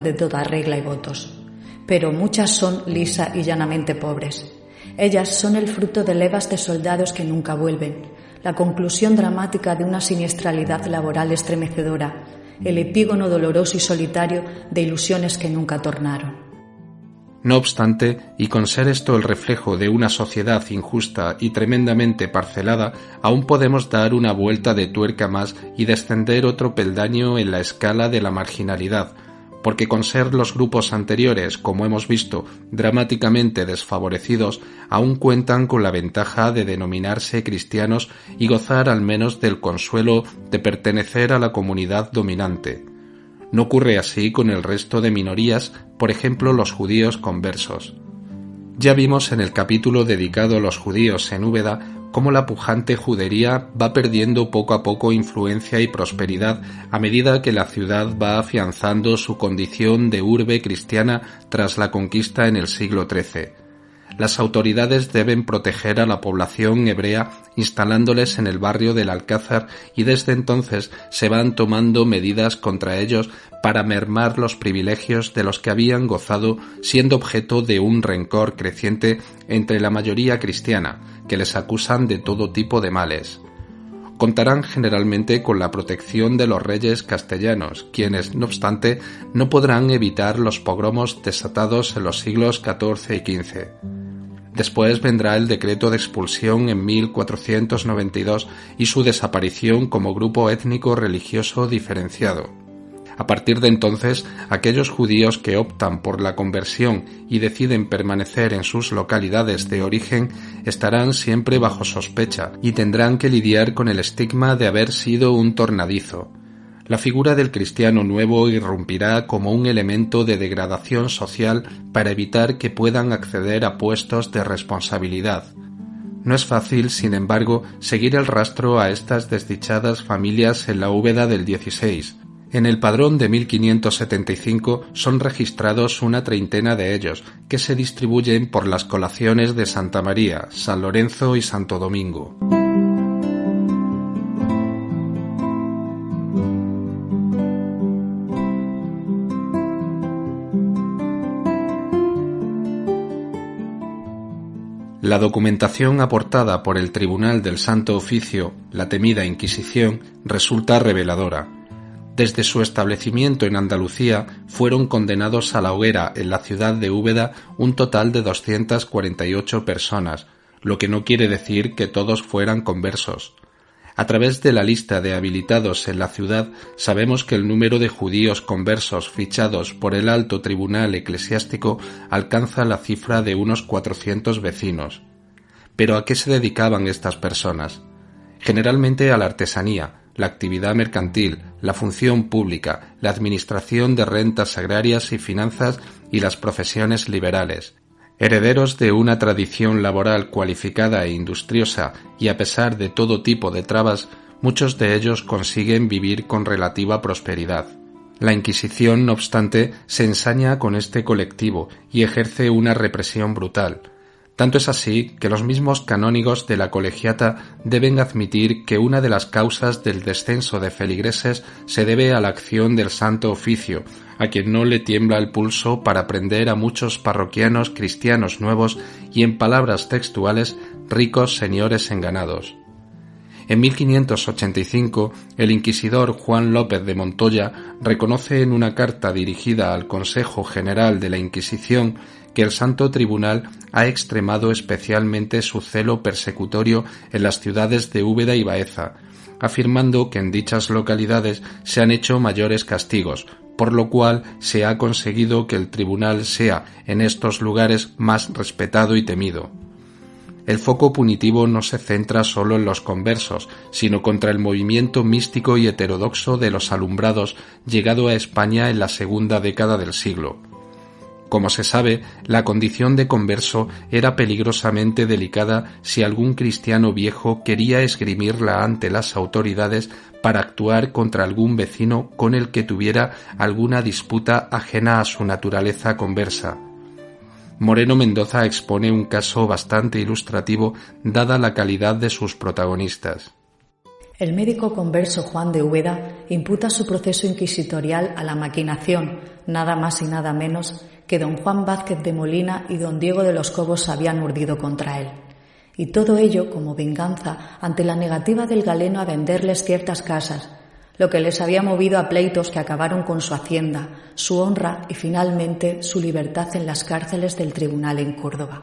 de toda regla y votos, pero muchas son lisa y llanamente pobres. Ellas son el fruto de levas de soldados que nunca vuelven, la conclusión dramática de una siniestralidad laboral estremecedora, el epígono doloroso y solitario de ilusiones que nunca tornaron. No obstante, y con ser esto el reflejo de una sociedad injusta y tremendamente parcelada, aún podemos dar una vuelta de tuerca más y descender otro peldaño en la escala de la marginalidad, porque con ser los grupos anteriores, como hemos visto, dramáticamente desfavorecidos, aún cuentan con la ventaja de denominarse cristianos y gozar al menos del consuelo de pertenecer a la comunidad dominante. No ocurre así con el resto de minorías, por ejemplo los judíos conversos. Ya vimos en el capítulo dedicado a los judíos en Úbeda cómo la pujante judería va perdiendo poco a poco influencia y prosperidad a medida que la ciudad va afianzando su condición de urbe cristiana tras la conquista en el siglo XIII. Las autoridades deben proteger a la población hebrea instalándoles en el barrio del Alcázar y desde entonces se van tomando medidas contra ellos para mermar los privilegios de los que habían gozado, siendo objeto de un rencor creciente entre la mayoría cristiana, que les acusan de todo tipo de males. Contarán generalmente con la protección de los reyes castellanos, quienes, no obstante, no podrán evitar los pogromos desatados en los siglos XIV y XV. Después vendrá el decreto de expulsión en 1492 y su desaparición como grupo étnico religioso diferenciado. A partir de entonces, aquellos judíos que optan por la conversión y deciden permanecer en sus localidades de origen estarán siempre bajo sospecha y tendrán que lidiar con el estigma de haber sido un tornadizo. La figura del cristiano nuevo irrumpirá como un elemento de degradación social para evitar que puedan acceder a puestos de responsabilidad. No es fácil, sin embargo, seguir el rastro a estas desdichadas familias en la Úbeda del XVI. En el padrón de 1575 son registrados una treintena de ellos, que se distribuyen por las colaciones de Santa María, San Lorenzo y Santo Domingo. La documentación aportada por el Tribunal del Santo Oficio, la temida Inquisición, resulta reveladora. Desde su establecimiento en Andalucía fueron condenados a la hoguera en la ciudad de Úbeda un total de 248 personas, lo que no quiere decir que todos fueran conversos. A través de la lista de habilitados en la ciudad sabemos que el número de judíos conversos fichados por el alto tribunal eclesiástico alcanza la cifra de unos 400 vecinos. ¿Pero a qué se dedicaban estas personas? Generalmente a la artesanía, la actividad mercantil, la función pública, la administración de rentas agrarias y finanzas y las profesiones liberales. Herederos de una tradición laboral cualificada e industriosa y a pesar de todo tipo de trabas, muchos de ellos consiguen vivir con relativa prosperidad. La Inquisición, no obstante, se ensaña con este colectivo y ejerce una represión brutal. Tanto es así que los mismos canónigos de la colegiata deben admitir que una de las causas del descenso de feligreses se debe a la acción del Santo Oficio, a quien no le tiembla el pulso para prender a muchos parroquianos cristianos nuevos y, en palabras textuales, ricos señores enganados. En 1585, el inquisidor Juan López de Montoya reconoce en una carta dirigida al Consejo General de la Inquisición que el Santo Tribunal ha extremado especialmente su celo persecutorio en las ciudades de Úbeda y Baeza, afirmando que en dichas localidades se han hecho mayores castigos, por lo cual se ha conseguido que el tribunal sea en estos lugares más respetado y temido. El foco punitivo no se centra solo en los conversos, sino contra el movimiento místico y heterodoxo de los alumbrados llegado a España en la segunda década del siglo. Como se sabe, la condición de converso era peligrosamente delicada si algún cristiano viejo quería esgrimirla ante las autoridades para actuar contra algún vecino con el que tuviera alguna disputa ajena a su naturaleza conversa. Moreno Mendoza expone un caso bastante ilustrativo dada la calidad de sus protagonistas. El médico converso Juan de Úbeda imputa su proceso inquisitorial a la maquinación, nada más y nada menos que don Juan Vázquez de Molina y don Diego de los Cobos habían urdido contra él. Y todo ello como venganza ante la negativa del galeno a venderles ciertas casas, lo que les había movido a pleitos que acabaron con su hacienda, su honra y finalmente su libertad en las cárceles del tribunal en Córdoba.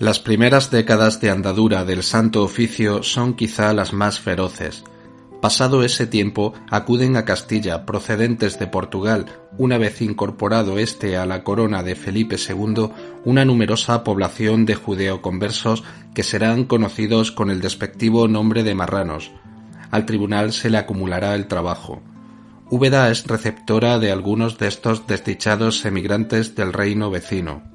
Las primeras décadas de andadura del Santo Oficio son quizá las más feroces. Pasado ese tiempo, acuden a Castilla, procedentes de Portugal, una vez incorporado este a la corona de Felipe II, una numerosa población de judeoconversos que serán conocidos con el despectivo nombre de marranos. Al tribunal se le acumulará el trabajo. Úbeda es receptora de algunos de estos desdichados emigrantes del reino vecino.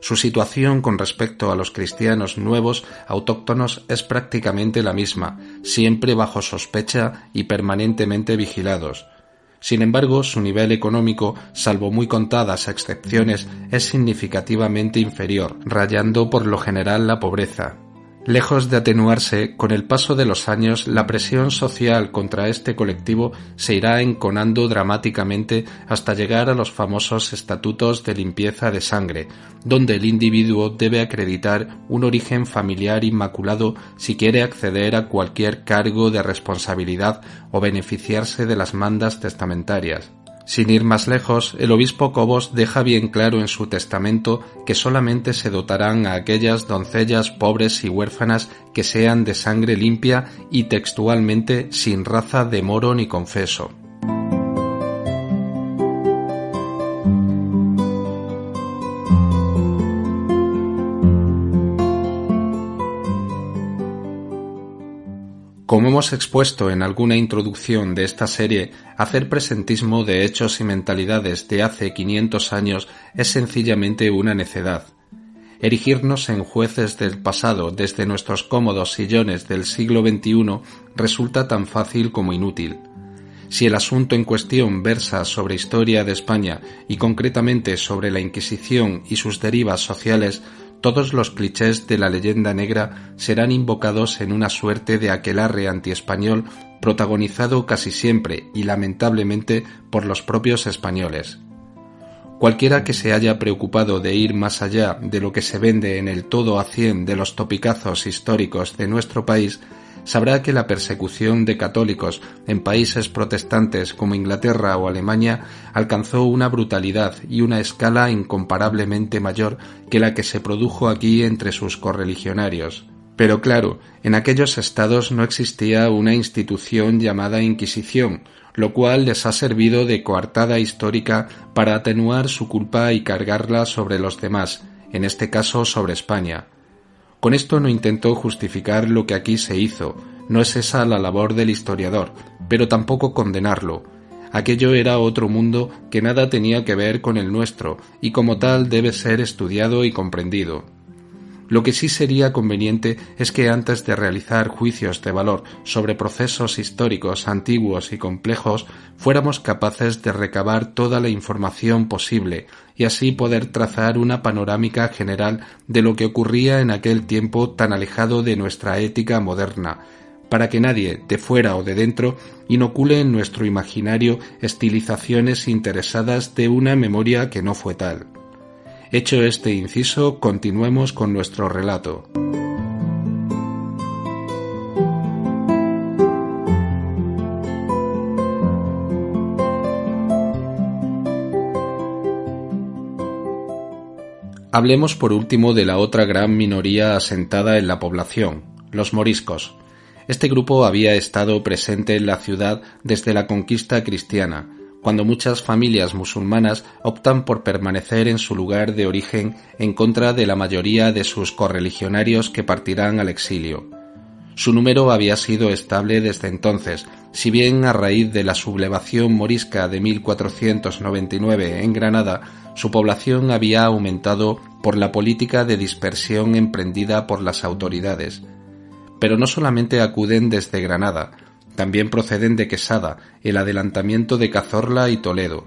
Su situación con respecto a los cristianos nuevos autóctonos es prácticamente la misma, siempre bajo sospecha y permanentemente vigilados. Sin embargo, su nivel económico, salvo muy contadas excepciones, es significativamente inferior, rayando por lo general la pobreza. Lejos de atenuarse, con el paso de los años, la presión social contra este colectivo se irá enconando dramáticamente hasta llegar a los famosos estatutos de limpieza de sangre, donde el individuo debe acreditar un origen familiar inmaculado si quiere acceder a cualquier cargo de responsabilidad o beneficiarse de las mandas testamentarias. Sin ir más lejos, el obispo Cobos deja bien claro en su testamento que solamente se dotarán a aquellas doncellas pobres y huérfanas que sean de sangre limpia y textualmente sin raza de moro ni confeso. Como hemos expuesto en alguna introducción de esta serie, hacer presentismo de hechos y mentalidades de hace 500 años es sencillamente una necedad. Erigirnos en jueces del pasado desde nuestros cómodos sillones del siglo XXI resulta tan fácil como inútil. Si el asunto en cuestión versa sobre historia de España y concretamente sobre la Inquisición y sus derivas sociales, todos los clichés de la leyenda negra serán invocados en una suerte de aquelarre antiespañol protagonizado casi siempre y lamentablemente por los propios españoles. Cualquiera que se haya preocupado de ir más allá de lo que se vende en el todo a 100 de los topicazos históricos de nuestro país sabrá que la persecución de católicos en países protestantes como Inglaterra o Alemania alcanzó una brutalidad y una escala incomparablemente mayor que la que se produjo aquí entre sus correligionarios. Pero claro, en aquellos estados no existía una institución llamada Inquisición, lo cual les ha servido de coartada histórica para atenuar su culpa y cargarla sobre los demás, en este caso sobre España. Con esto no intento justificar lo que aquí se hizo, no es esa la labor del historiador, pero tampoco condenarlo. Aquello era otro mundo que nada tenía que ver con el nuestro y como tal debe ser estudiado y comprendido. Lo que sí sería conveniente es que antes de realizar juicios de valor sobre procesos históricos antiguos y complejos, fuéramos capaces de recabar toda la información posible y así poder trazar una panorámica general de lo que ocurría en aquel tiempo tan alejado de nuestra ética moderna, para que nadie, de fuera o de dentro, inocule en nuestro imaginario estilizaciones interesadas de una memoria que no fue tal. Hecho este inciso, continuemos con nuestro relato. Hablemos por último de la otra gran minoría asentada en la población, los moriscos. Este grupo había estado presente en la ciudad desde la conquista cristiana, cuando muchas familias musulmanas optan por permanecer en su lugar de origen en contra de la mayoría de sus correligionarios que partirán al exilio. Su número había sido estable desde entonces, si bien a raíz de la sublevación morisca de 1499 en Granada, su población había aumentado por la política de dispersión emprendida por las autoridades. Pero no solamente acuden desde Granada, también proceden de Quesada, el adelantamiento de Cazorla y Toledo.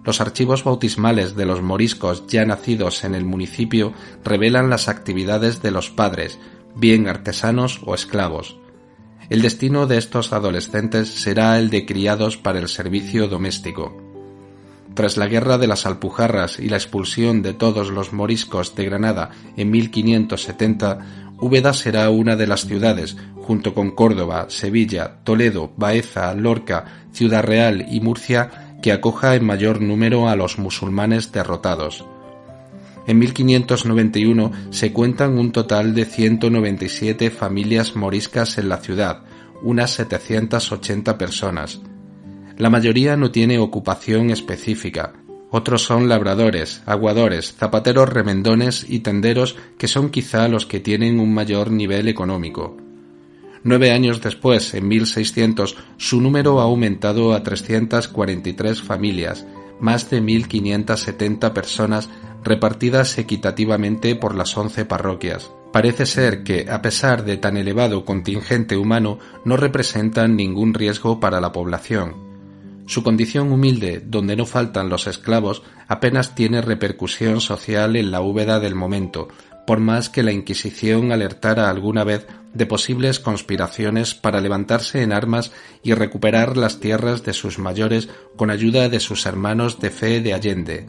Los archivos bautismales de los moriscos ya nacidos en el municipio revelan las actividades de los padres, bien artesanos o esclavos. El destino de estos adolescentes será el de criados para el servicio doméstico. Tras la Guerra de las Alpujarras y la expulsión de todos los moriscos de Granada en 1570, Úbeda será una de las ciudades, junto con Córdoba, Sevilla, Toledo, Baeza, Lorca, Ciudad Real y Murcia, que acoja en mayor número a los musulmanes derrotados. En 1591 se cuentan un total de 197 familias moriscas en la ciudad, unas 780 personas. La mayoría no tiene ocupación específica. Otros son labradores, aguadores, zapateros remendones y tenderos, que son quizá los que tienen un mayor nivel económico. 9 años después, en 1600, su número ha aumentado a 343 familias, más de 1570 personas repartidas equitativamente por las 11 parroquias. Parece ser que, a pesar de tan elevado contingente humano, no representan ningún riesgo para la población. Su condición humilde, donde no faltan los esclavos, apenas tiene repercusión social en la Úbeda del momento, por más que la Inquisición alertara alguna vez de posibles conspiraciones para levantarse en armas y recuperar las tierras de sus mayores con ayuda de sus hermanos de fe de Allende.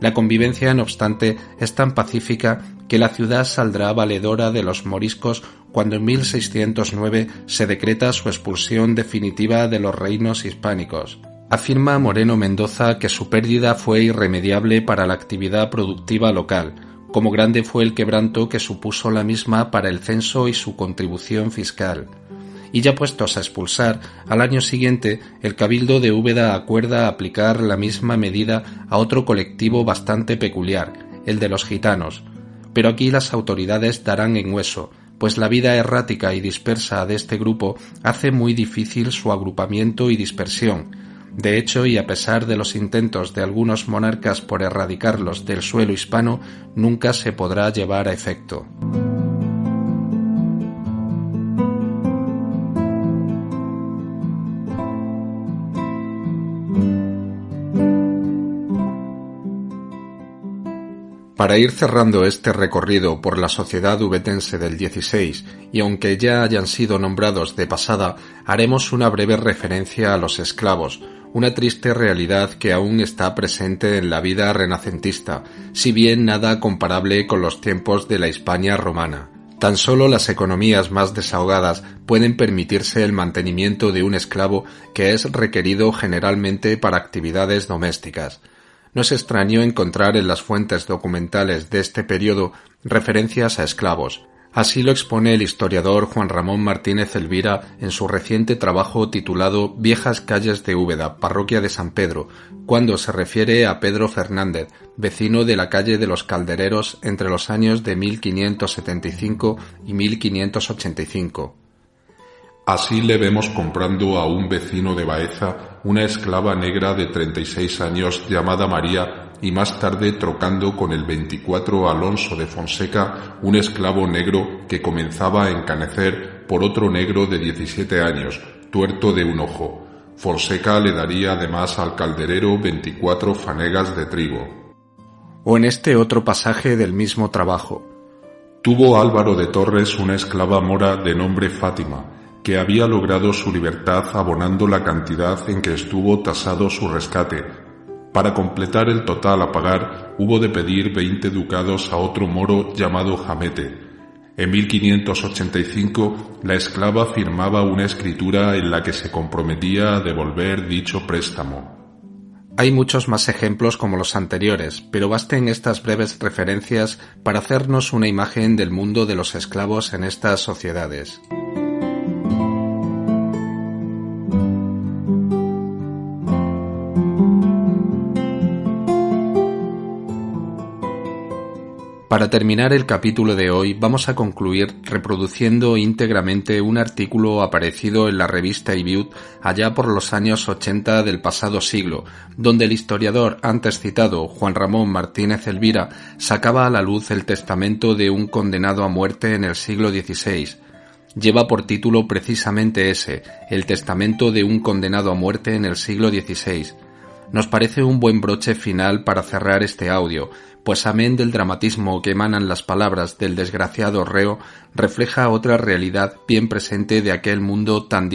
La convivencia, no obstante, es tan pacífica que la ciudad saldrá valedora de los moriscos cuando en 1609 se decreta su expulsión definitiva de los reinos hispánicos. Afirma Moreno Mendoza que su pérdida fue irremediable para la actividad productiva local, como grande fue el quebranto que supuso la misma para el censo y su contribución fiscal. Y ya puestos a expulsar, al año siguiente el Cabildo de Úbeda acuerda aplicar la misma medida a otro colectivo bastante peculiar, el de los gitanos. Pero aquí las autoridades darán en hueso, pues la vida errática y dispersa de este grupo hace muy difícil su agrupamiento y dispersión. De hecho, y a pesar de los intentos de algunos monarcas por erradicarlos del suelo hispano, nunca se podrá llevar a efecto. Para ir cerrando este recorrido por la sociedad ubetense del XVI, y aunque ya hayan sido nombrados de pasada, haremos una breve referencia a los esclavos, una triste realidad que aún está presente en la vida renacentista, si bien nada comparable con los tiempos de la Hispania romana. Tan solo las economías más desahogadas pueden permitirse el mantenimiento de un esclavo que es requerido generalmente para actividades domésticas. No es extraño encontrar en las fuentes documentales de este periodo referencias a esclavos. Así lo expone el historiador Juan Ramón Martínez Elvira en su reciente trabajo titulado Viejas calles de Úbeda, parroquia de San Pedro, cuando se refiere a Pedro Fernández, vecino de la calle de los Caldereros entre los años de 1575 y 1585. Así le vemos comprando a un vecino de Baeza una esclava negra de 36 años llamada María y más tarde trocando con el 24 Alonso de Fonseca un esclavo negro que comenzaba a encanecer por otro negro de 17 años, tuerto de un ojo. Fonseca le daría además al calderero 24 fanegas de trigo. O en este otro pasaje del mismo trabajo. Tuvo Álvaro de Torres una esclava mora de nombre Fátima, que había logrado su libertad abonando la cantidad en que estuvo tasado su rescate. Para completar el total a pagar, hubo de pedir 20 ducados a otro moro llamado Jamete. En 1585, la esclava firmaba una escritura en la que se comprometía a devolver dicho préstamo. Hay muchos más ejemplos como los anteriores, pero basten estas breves referencias para hacernos una imagen del mundo de los esclavos en estas sociedades. Para terminar el capítulo de hoy vamos a concluir reproduciendo íntegramente un artículo aparecido en la revista Ibiut allá por los años 80 del pasado siglo, donde el historiador antes citado Juan Ramón Martínez Elvira sacaba a la luz el testamento de un condenado a muerte en el siglo XVI. Lleva por título precisamente ese, el testamento de un condenado a muerte en el siglo XVI. Nos parece un buen broche final para cerrar este audio, pues amén del dramatismo que emanan las palabras del desgraciado reo, refleja otra realidad bien presente de aquel mundo tan